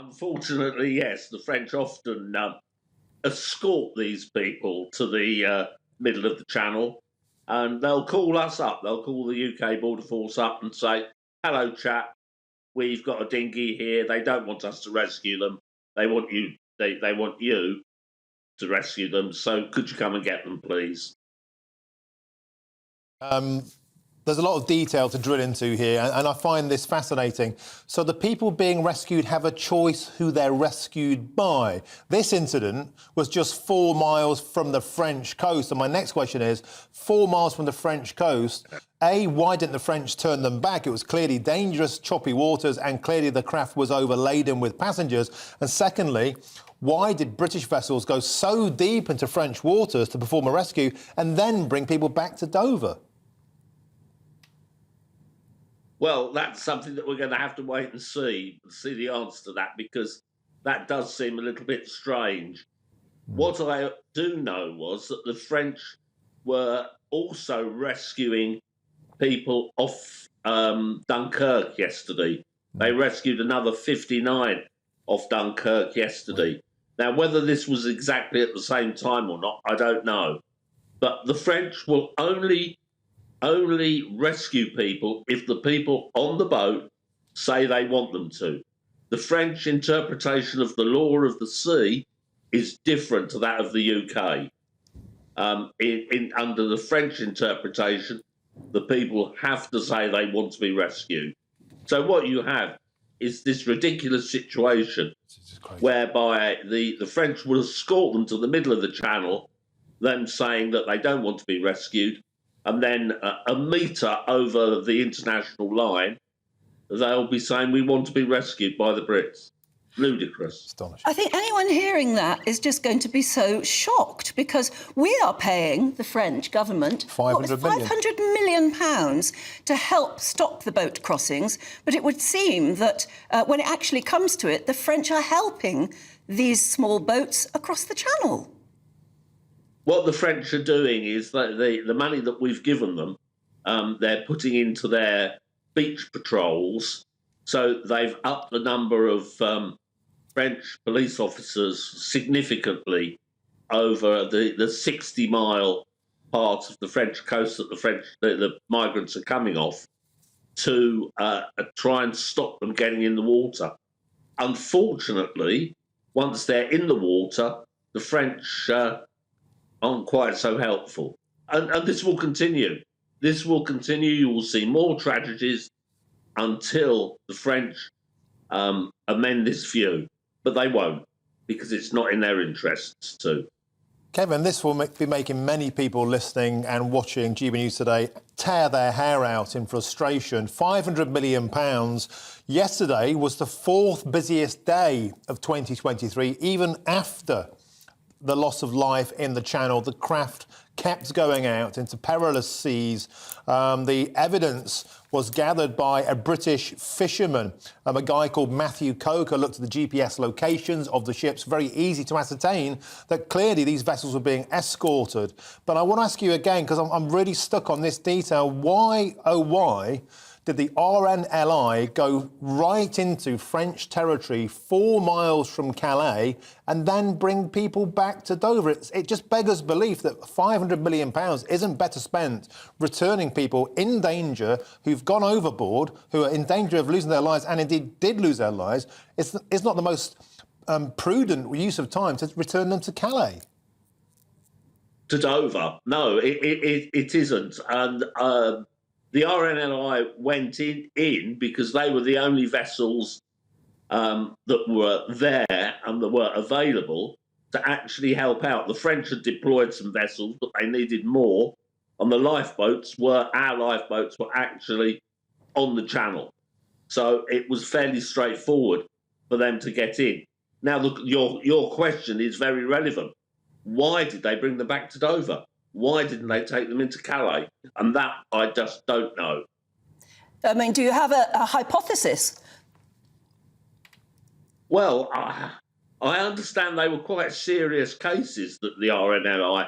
Unfortunately, yes, the French often escort these people to the middle of the channel, and they'll call us up. They'll call the UK Border Force up and say, "Hello, chap. We've got a dinghy here. They don't want us to rescue them. They want you. They want you to rescue them. So could you come and get them, please?" There's a lot of detail to drill into here, and I find this fascinating. So the people being rescued have a choice who they're rescued by. This incident was just 4 miles from the French coast. And my next question is, 4 miles from the French coast, A, why didn't the French turn them back? It was clearly dangerous, choppy waters, and clearly the craft was overladen with passengers. And secondly, why did British vessels go so deep into French waters to perform a rescue and then bring people back to Dover? Well, that's something that we're going to have to wait and see the answer to that, because that does seem a little bit strange. What I do know was that the French were also rescuing people off Dunkirk yesterday. They rescued another 59 off Dunkirk yesterday. Now, whether this was exactly at the same time or not, I don't know. But the French will only rescue people if the people on the boat say they want them to. The French interpretation of the law of the sea is different to that of the UK. Under the French interpretation, the people have to say they want to be rescued. So what you have is this ridiculous situation whereby the French will escort them to the middle of the channel, them saying that they don't want to be rescued, and then a metre over the international line, they'll be saying we want to be rescued by the Brits. Ludicrous. Astonishing. I think anyone hearing that is just going to be so shocked, because we are paying the French government £500 million to help stop the boat crossings. But it would seem that when it actually comes to it, the French are helping these small boats across the channel. What the French are doing is that the money that we've given them, they're putting into their beach patrols. So they've upped the number of French police officers significantly over the 60-mile part of the French coast that the migrants are coming off, to try and stop them getting in the water. Unfortunately, once they're in the water, the French aren't quite so helpful. And this will continue. This will continue. You will see more tragedies until the French amend this view. But they won't, because it's not in their interests to. Kevin, this will be making many people listening and watching GB News today tear their hair out in frustration. £500 million. Yesterday was the 4th busiest day of 2023, even after the loss of life in the Channel. The craft kept going out into perilous seas. The evidence was gathered by a British fisherman, a guy called Matthew Coker. Looked at the GPS locations of the ships. Very easy to ascertain that clearly these vessels were being escorted. But I want to ask you again, because I'm really stuck on this detail. Why, oh why, did the RNLI go right into French territory 4 miles from Calais and then bring people back to Dover? It just beggars belief that £500 million isn't better spent returning people in danger who've gone overboard, who are in danger of losing their lives and indeed did lose their lives. It's not the most prudent use of time to return them to Calais. To Dover? No, it isn't. And the RNLI went in because they were the only vessels that were there and that were available to actually help out. The French had deployed some vessels, but they needed more. And our lifeboats were actually on the channel. So it was fairly straightforward for them to get in. Now, look, your question is very relevant. Why did they bring them back to Dover? Why didn't they take them into Calais? And that I just don't know. I mean, do you have a hypothesis? Well, I understand they were quite serious cases that the RNLI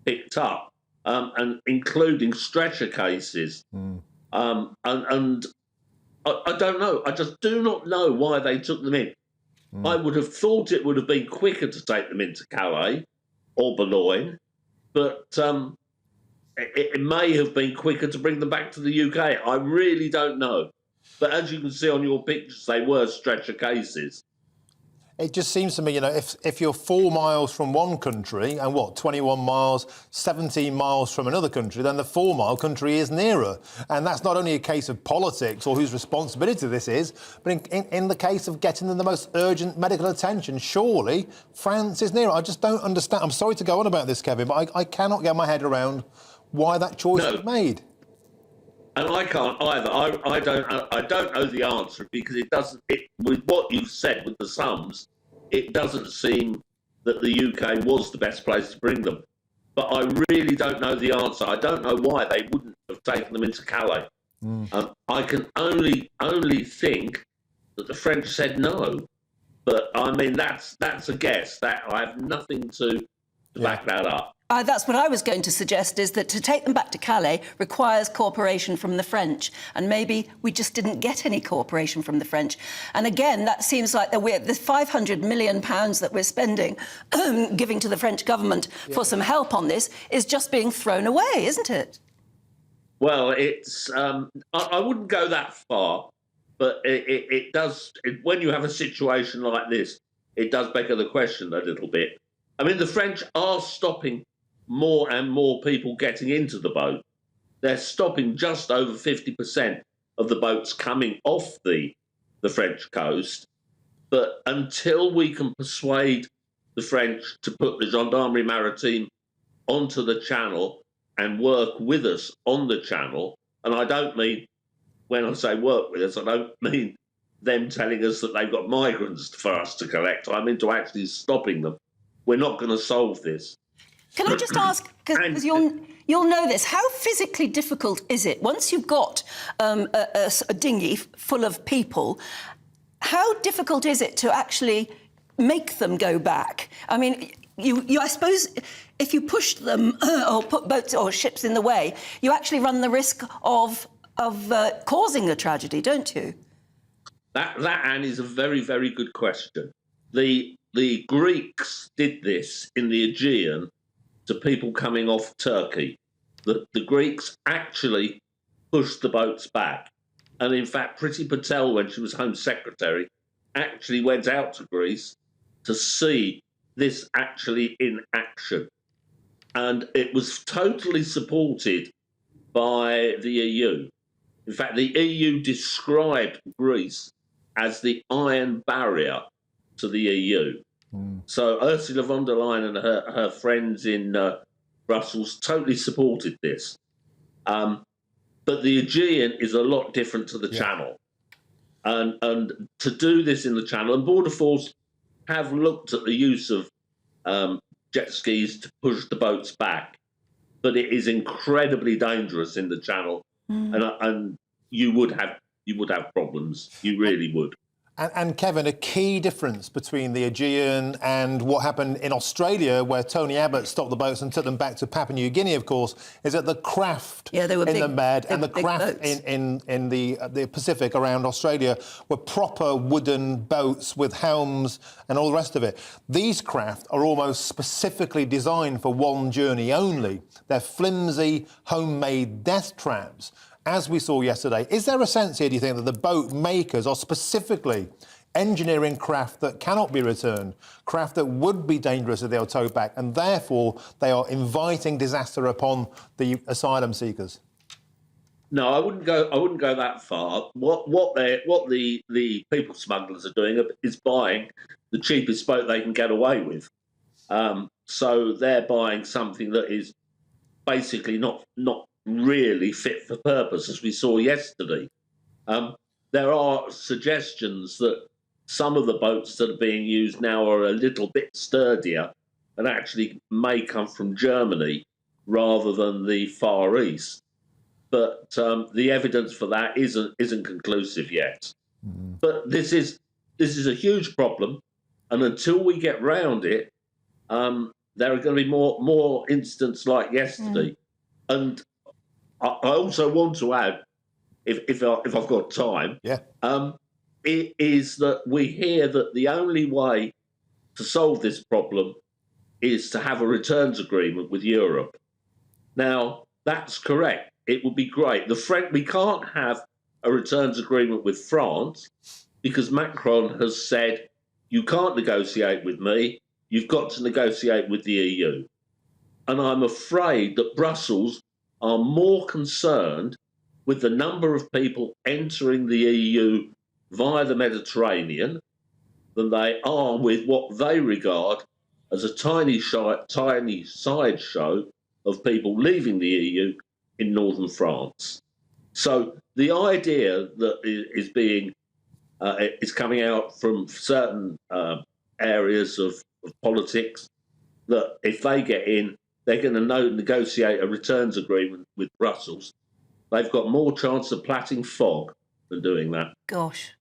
picked up, and including stretcher cases. And I don't know. I just do not know why they took them in. I would have thought it would have been quicker to take them into Calais or Boulogne, but it may have been quicker to bring them back to the UK. I really don't know. But as you can see on your pictures, they were stretcher cases. It just seems to me, if you're 4 miles from one country and 21 miles, 17 miles from another country, then the 4-mile country is nearer. And that's not only a case of politics or whose responsibility this is, but in the case of getting them the most urgent medical attention, surely France is nearer. I just don't understand. I'm sorry to go on about this, Kevin, but I cannot get my head around why that choice was made. And I can't either. I don't know the answer because it doesn't. With what you've said with the sums, it doesn't seem that the UK was the best place to bring them. But I really don't know the answer. I don't know why they wouldn't have taken them into Calais. I can only think that the French said no. But I mean, that's a guess. That I have nothing to back that up. That's what I was going to suggest, is that to take them back to Calais requires cooperation from the French. And maybe we just didn't get any cooperation from the French. And again, that seems like the £500 million that we're spending, giving to the French government for some help on this, is just being thrown away, isn't it? Well, it's I wouldn't go that far, but it does. When you have a situation like this, it does beg the question a little bit. I mean, the French are stopping more and more people getting into the boat. They're stopping just over 50% of the boats coming off the French coast. But until we can persuade the French to put the Gendarmerie Maritime onto the channel and work with us on the channel, and I don't mean, when I say work with us, I don't mean them telling us that they've got migrants for us to collect. I mean to actually stopping them. We're not going to solve this. Can I just ask, because you'll know this, how physically difficult is it, once you've got a dinghy full of people, how difficult is it to actually make them go back? I mean, I suppose if you push them or put boats or ships in the way, you actually run the risk of causing a tragedy, don't you? That, Anne, is a very, very good question. The Greeks did this in the Aegean to people coming off Turkey. The Greeks actually pushed the boats back. And in fact, Priti Patel, when she was Home Secretary, actually went out to Greece to see this actually in action. And it was totally supported by the EU. In fact, the EU described Greece as the iron barrier to the EU. So Ursula von der Leyen and her friends in Brussels totally supported this. But the Aegean is a lot different to the Channel. And to do this in the Channel, and Border Force have looked at the use of jet skis to push the boats back, but it is incredibly dangerous in the Channel, and you would have problems. You really would. And Kevin, a key difference between the Aegean and what happened in Australia, where Tony Abbott stopped the boats and took them back to Papua New Guinea, of course, is that the craft they were in big, the Med and the craft boats. in the Pacific around Australia were proper wooden boats with helms and all the rest of it. These craft are almost specifically designed for one journey only. They're flimsy, homemade death traps. As we saw yesterday, is there a sense here, do you think, that the boat makers are specifically engineering craft that cannot be returned, craft that would be dangerous if they were towed back, and therefore they are inviting disaster upon the asylum seekers? No, I wouldn't go that far. What the people smugglers are doing is buying the cheapest boat they can get away with. So they're buying something that is basically not really fit for purpose, as we saw yesterday. There are suggestions that some of the boats that are being used now are a little bit sturdier and actually may come from Germany rather than the Far East. But the evidence for that isn't conclusive yet. But this is a huge problem, and until we get round it, there are going to be more incidents like yesterday. And I also want to add, if I've got time, is that we hear that the only way to solve this problem is to have a returns agreement with Europe. Now, that's correct. It would be great. We can't have a returns agreement with France because Macron has said, you can't negotiate with me, you've got to negotiate with the EU. And I'm afraid that Brussels are more concerned with the number of people entering the EU via the Mediterranean than they are with what they regard as a tiny sideshow of people leaving the EU in northern France. So the idea that is coming out from certain areas of politics that if they get in, they're going to negotiate a returns agreement with Brussels. They've got more chance of platting fog than doing that. Gosh.